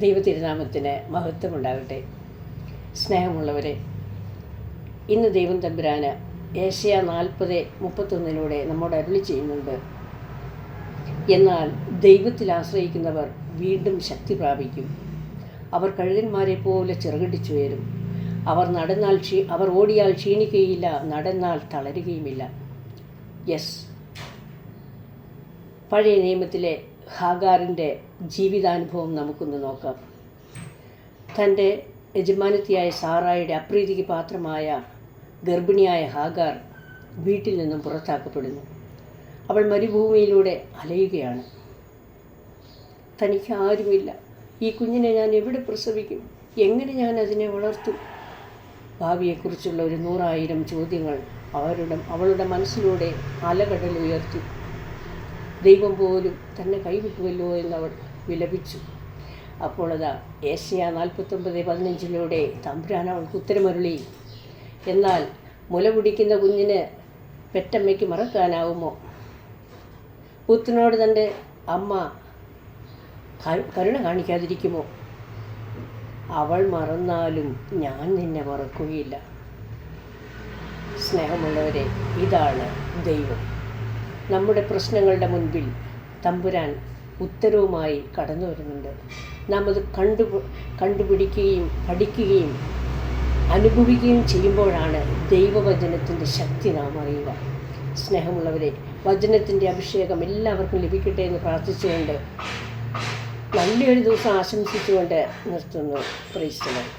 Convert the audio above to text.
ദൈവതിരുനാമത്തിന് മഹത്വമുണ്ടാകട്ടെ. സ്നേഹമുള്ളവരെ, ഇന്ന് ദൈവം തമ്പുരാന് ഏശയ്യാ 40:31 നമ്മോട് അരുളി ചെയ്യുന്നുണ്ട്. എന്നാൽ ദൈവത്തിൽ ആശ്രയിക്കുന്നവർ വീണ്ടും ശക്തി പ്രാപിക്കും. അവർ കഴുകന്മാരെ പോലെ ചിറകടിച്ചുയരും. അവർ ഓടിയാൽ ക്ഷീണിക്കുകയില്ല, നടന്നാൽ തളരുകയുമില്ല. യെസ്, പഴയ നിയമത്തിലെ ഹാഗാറിൻ്റെ ജീവിതാനുഭവം നമുക്കൊന്ന് നോക്കാം. തൻ്റെ യജമാനത്തിയായ സാറായുടെ അപ്രീതിക്ക് പാത്രമായ ഗർഭിണിയായ ഹാഗാർ വീട്ടിൽ നിന്നും പുറത്താക്കപ്പെടുന്നു. അവൾ മരുഭൂമിയിലൂടെ അലയുകയാണ്. തനിക്ക് ആരുമില്ല. ഈ കുഞ്ഞിനെ ഞാൻ എവിടെ പ്രസവിക്കും? എങ്ങനെ ഞാൻ അതിനെ വളർത്തും? ഭാവിയെക്കുറിച്ചുള്ള 100,000 ചോദ്യങ്ങൾ അവളുടെ മനസ്സിലൂടെ അലകടൽ ഉയർത്തി. ദൈവം പോലും തന്നെ കൈവിട്ടുവല്ലോ എന്നവൾ വിലപിച്ചു. അപ്പോൾ ഏശയ്യാ 49:15 തമ്പുരാൻ അവൾക്ക് ഉത്തരമരുളി. എന്നാൽ മുല കുടിക്കുന്ന കുഞ്ഞിന് പെറ്റമ്മയ്ക്ക് മറക്കാനാവുമോ? പുത്രനോട് തൻ്റെ അമ്മ കരുണ കാണിക്കാതിരിക്കുമോ? അവൾ മറന്നാലും ഞാൻ നിന്നെ മറക്കുകയില്ല. സ്നേഹമുള്ളവരെ, ഇതാണ് ദൈവം. നമ്മുടെ പ്രശ്നങ്ങളുടെ മുൻപിൽ തമ്പുരാൻ ഉത്തരവുമായി കടന്നു വരുന്നുണ്ട്. നാം അത് കണ്ടുപിടിക്കുകയും പഠിക്കുകയും അനുഭവിക്കുകയും ചെയ്യുമ്പോഴാണ് ദൈവവചനത്തിൻ്റെ ശക്തി നാം അറിയുക. സ്നേഹമുള്ളവരെ, വചനത്തിൻ്റെ അഭിഷേകം എല്ലാവർക്കും ലഭിക്കട്ടെ എന്ന് പ്രാർത്ഥിച്ചുകൊണ്ട് നല്ലൊരു ദിവസം ആശംസിച്ചുകൊണ്ട് നിർത്തുന്നു. Praise the Lord.